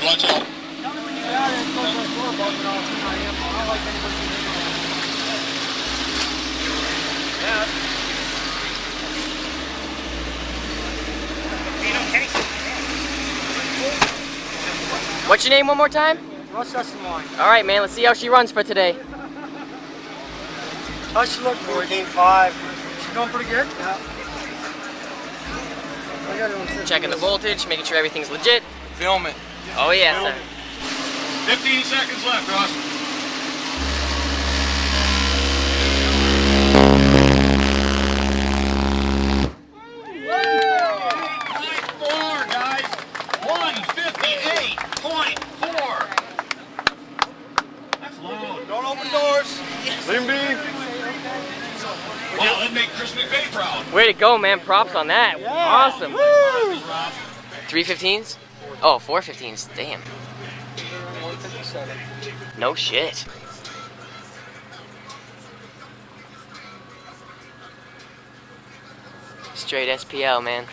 Watch out. Tell me when you get out and close the door bumping off than I am. I don't like anybody getting in there. What's your name one more time? Russ, Esewine. All right, man. Let's see how she runs for today. How's she look for 14.5. She's going pretty good? Yeah. Checking the voltage, making sure everything's legit. Film it. Oh yeah, sir. 15 seconds left, Russ. Guys. 158.4. That's low. Don't open doors. Leave him be. Wow, that'd make Chris McVay proud. Way to go, man. Props on that. Yeah. Awesome. Woo. 315s? Oh, 415s. Damn. No shit. Straight SPL, man.